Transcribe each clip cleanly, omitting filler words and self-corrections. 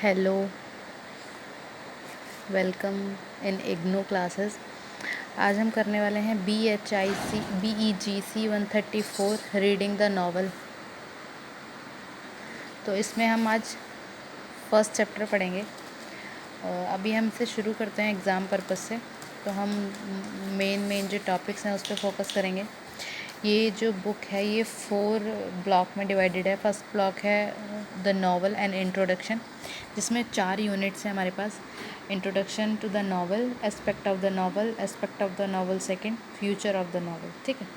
Hello, welcome in IGNOU classes. आज हम करने वाले हैं BEGC 134 रीडिंग द नावल। तो इसमें हम आज फर्स्ट चैप्टर पढ़ेंगे। अभी हम इसे शुरू करते हैं एग्ज़ाम पर्पस से। तो हम मेन जो टॉपिक्स हैं उस पर फोकस करेंगे। ये जो बुक है ये 4 ब्लॉक में डिवाइडेड है। फर्स्ट ब्लॉक है द नावल एंड इंट्रोडक्शन, जिसमें 4 यूनिट्स हैं हमारे पास। Introduction to the novel, aspect of the novel, aspect of the novel second, future of the novel. ठीक है,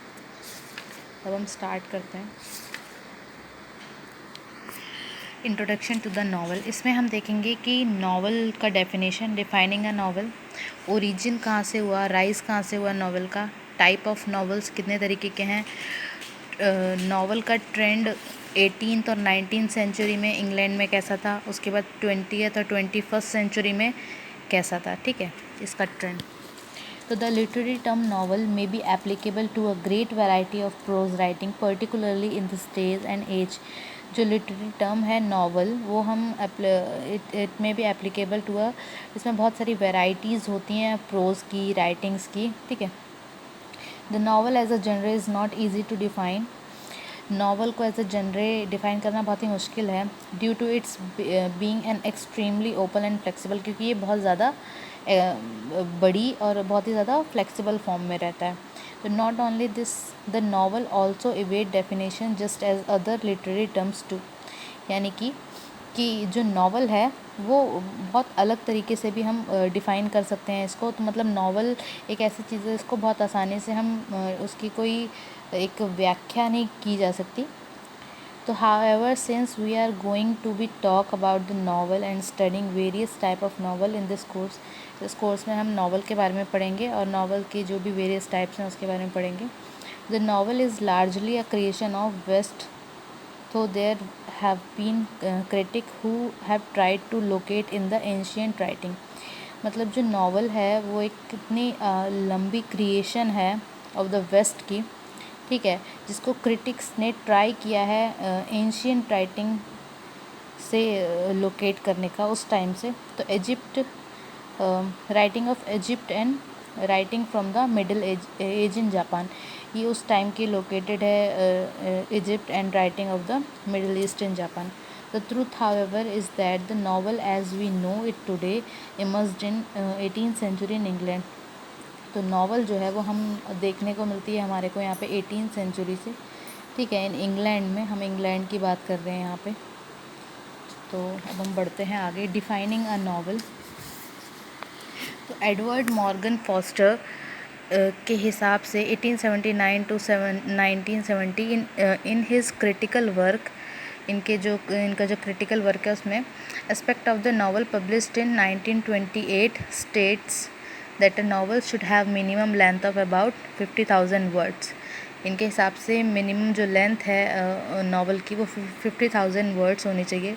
अब हम स्टार्ट करते हैं। इंट्रोडक्शन टू द नावल, इसमें हम देखेंगे कि नावल का definition, defining a novel, origin कहाँ से हुआ, राइज कहाँ से हुआ नावल का, टाइप ऑफ नावल्स कितने तरीके के हैं, नावल का ट्रेंड 18th और 19th सेंचुरी में इंग्लैंड में कैसा था, उसके बाद 20th और 21st सेंचुरी में कैसा था। ठीक है, इसका ट्रेंड। तो the literary term novel may be applicable to a great variety of prose writing, particularly in the stage and age. जो लिटरेरी टर्म है नावल, वो हम इट में भी एप्लीकेबल टू अ, इसमें बहुत सारी वेराइटीज़ होती हैं प्रोज की, राइटिंग्स की। ठीक है, the novel as a genre is not easy to define. Novel को एज अ जनरे डिफ़ाइन करना बहुत ही मुश्किल है, due to its being an extremely open and flexible, क्योंकि ये बहुत ज़्यादा बड़ी और बहुत ही ज़्यादा फ्लेक्सिबल फॉर्म में रहता है। तो not only this, the novel also evade definition just as other literary terms too. यानी कि जो नावल है वो बहुत अलग तरीके से भी हम डिफ़ाइन कर सकते हैं इसको। तो मतलब नावल एक ऐसी चीज़ है, इसको बहुत आसानी से हम उसकी कोई एक व्याख्या नहीं की जा सकती। तो however, since we are going to be talk about the novel and studying various type of novel in this course, इस कोर्स में हम नावल के बारे में पढ़ेंगे और नावल के जो भी वेरियस टाइप्स हैं उसके बारे में पढ़ेंगे। The novel is largely a creation of west, so there have been critic who have tried to locate in the ancient writing। मतलब जो नावल है वो एक कितनी लंबी क्रिएशन है ऑफ द वेस्ट की। ठीक है, जिसको क्रिटिक्स ने ट्राई किया है एंशियंट राइटिंग से लोकेट करने का उस टाइम से। तो Egypt, writing of Egypt and writing from the middle age in Japan, ये उस टाइम की लोकेटेड है Egypt and writing of the Middle East in Japan. The truth however is that the novel as we know it today emerged in 18th century in England. तो novel जो है वो हम देखने को मिलती है हमारे को यहाँ पे 18th सेंचुरी से। ठीक है, इन इंग्लैंड में, हम इंग्लैंड की बात कर रहे हैं यहाँ पे। तो अब हम बढ़ते हैं आगे। डिफाइनिंग अ नावल, तो एडवर्ड मॉर्गन फॉस्टर के हिसाब से 1879 to 1970 in his critical work, इनका जो क्रिटिकल वर्क है उसमें aspect of the novel published in 1928 states that a novel should have minimum length of about 50,000 words. इनके हिसाब से मिनिमम जो लेंथ है नावल की वो 50,000 वर्ड्स होनी चाहिए।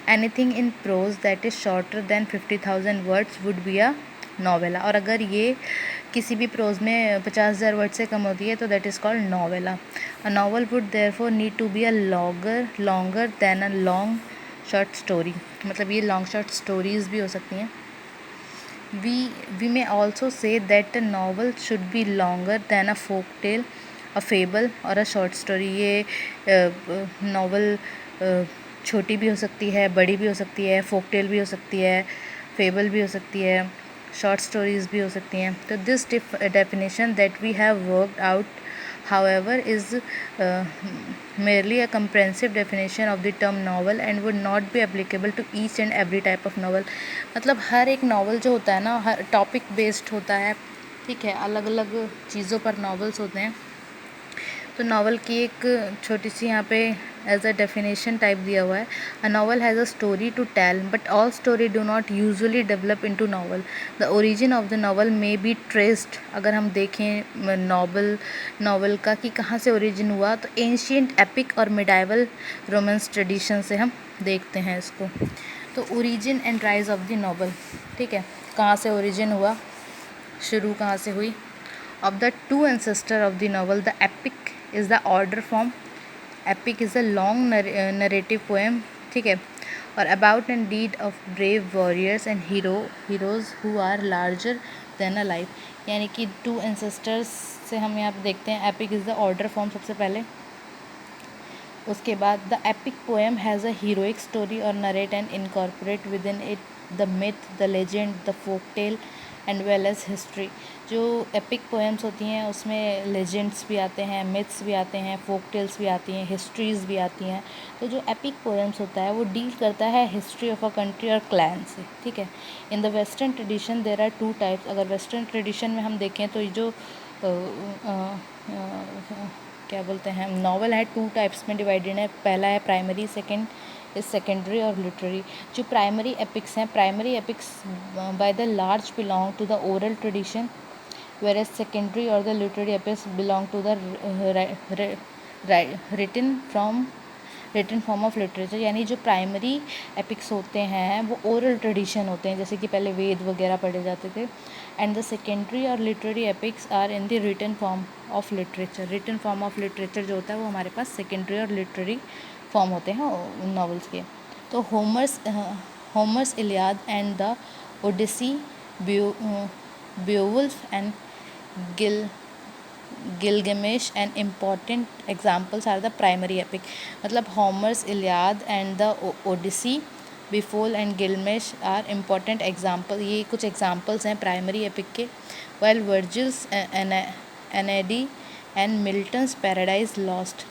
Anything in prose that is shorter than 50,000 words would be a novella. और अगर ये किसी भी प्रोज में 50,000 वर्ड से कम होती है तो that is called novella. A novel would therefore need to be a longer than a long short story. मतलब ये लॉन्ग शॉर्ट स्टोरीज़ भी हो सकती हैं। We may also say that a novel should be longer than a folk tale, a fable or a short story। ये novel छोटी भी हो सकती है, बड़ी भी हो सकती है, फोक टेल भी हो सकती है, फेबल भी हो सकती है, शॉर्ट स्टोरीज़ भी हो सकती हैं। तो this definition that we have worked out however is merely a comprehensive definition of the term novel and would not be applicable to each and every type of novel। मतलब हर एक novel जो होता है ना, हर टॉपिक बेस्ड होता है। ठीक है, अलग अलग चीज़ों पर नावल्स होते हैं। तो नावल की एक छोटी सी यहाँ पे एज अ डेफिनेशन टाइप दिया हुआ है। A novel has a story to tell but all story do not usually develop into novel. The origin of the novel may be traced, अगर हम देखें नावल का कि कहाँ से ओरिजिन हुआ, तो एंशियंट एपिक और मिडाइवल रोमेंस ट्रेडिशन से हम देखते हैं इसको। तो origin and rise of the novel, ठीक है, कहाँ से ओरिजिन हुआ, शुरू कहाँ से हुई। Of the two ancestor of the novel, the epic is the order form। epic is a long narrative poem, ठीक है, और about and deed of brave warriors and heroes who are larger than a life. यानी कि to ancestors से हम यहाँ पे देखते हैं epic is the order form सबसे पहले। उसके बाद the epic poem has a heroic story और narrate and incorporate with in it the myth, the legend, the folk tale and well as history. जो एपिक पोएम्स होती हैं उसमें legends भी आते हैं, मिथ्स भी आते हैं, फोक टेल्स भी आती हैं, हिस्ट्रीज़ भी आती हैं। तो जो एपिक पोएम्स होता है वो डील करता है हिस्ट्री ऑफ अ कंट्री और क्लैन से, ठीक है। In the western tradition there are two types. अगर वेस्टर्न ट्रेडिशन में हम देखें तो ये जो क्या बोलते हैं नॉवल है, टू टाइप्स में डिवाइडेड है। पहला है प्राइमरी, सेकंड इज सेकेंडरी और लिटरेरी। जो प्राइमरी एपिक्स हैं, primary epics by the large belong to the oral tradition, whereas secondary or the literary epics belong to the written form of literature। यानी जो primary epics होते हैं वो oral tradition होते हैं, जैसे कि पहले वेद वगैरह पढ़े जाते थे। एंड द सेकेंडरी और literary epics are in the written form of literature. Written form of literature जो होता है वो हमारे पास सेकेंडरी और लिटरेरी फॉर्म होते हैं नॉवेल्स के। तो Homer's Iliad and the Odyssey, Beowulf and Gilgamesh and important examples are the primary epic. मतलब Homer's Iliad and the Odyssey, Beowulf and Gilgamesh are important example. ये कुछ एग्जाम्पल्स हैं primary epic के। While Virgil's Aeneid and Milton's Paradise Lost.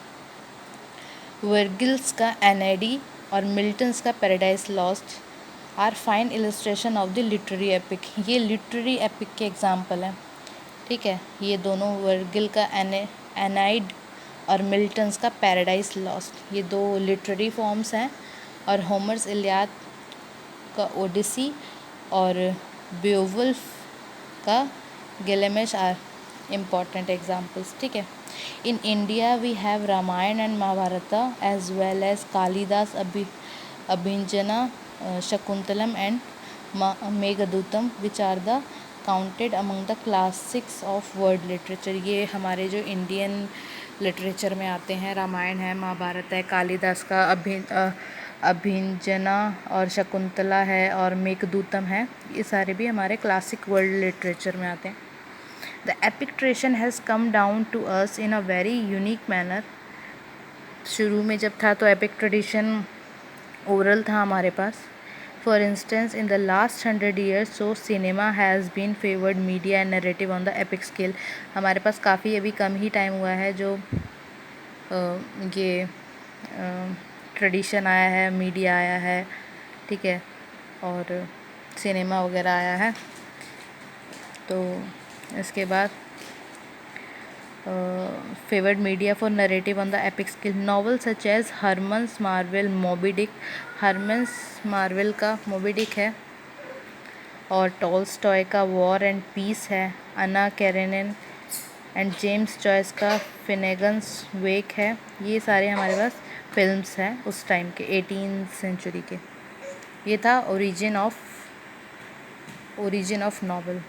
Virgil's का Aeneid और Milton's का Paradise Lost are fine illustration of the literary epic. ये literary epic के example हैं, ठीक है। ये दोनों वर्गिल का एनाइड और मिल्टन्स का पैराडाइज लॉस्ट, ये दो लिटरेरी फॉर्म्स हैं। और होमर्स इलियाद का ओडिसी और बेओवुल्फ का गिलगमेश आर इम्पॉर्टेंट एग्जाम्पल्स, ठीक है। In India we have Ramayana and Mahabharata as well as Kalidasa Abhijnana, Shakuntalam and Meghadutam which are the counted among the classics of world literature. ये हमारे जो इंडियन लिटरेचर में आते हैं, रामायण है, महाभारत है, कालिदास का अभिंजना और शकुंतला है और मेघदूतम है, ये सारे भी हमारे क्लासिक वर्ल्ड लिटरेचर में आते हैं। The epic tradition has come down to us in a very unique manner. शुरू में जब था तो एपिक ट्रेडिशन ओरल था हमारे पास। For instance, in the last 100 years, so cinema has been favored media and narrative on the epic scale। हमारे पास काफ़ी अभी कम ही टाइम हुआ है जो ये ट्रेडिशन आया है, मीडिया आया है, ठीक है, और सिनेमा वगैरह आया है। तो इसके बाद favoured media for narrative on the epic scale novel such as Herman's Melville Moby Dick. Herman's Melville का मोबी डिक है और टॉल्स्टॉय का वॉर एंड पीस है। अन्ना कैरेनिन एंड जेम्स जॉयस का फिनेगन्स वेक है। ये सारे हमारे पास फिल्म्स हैं उस टाइम के, 18th सेंचुरी के। ये था ओरिजिन ऑफ नॉवल।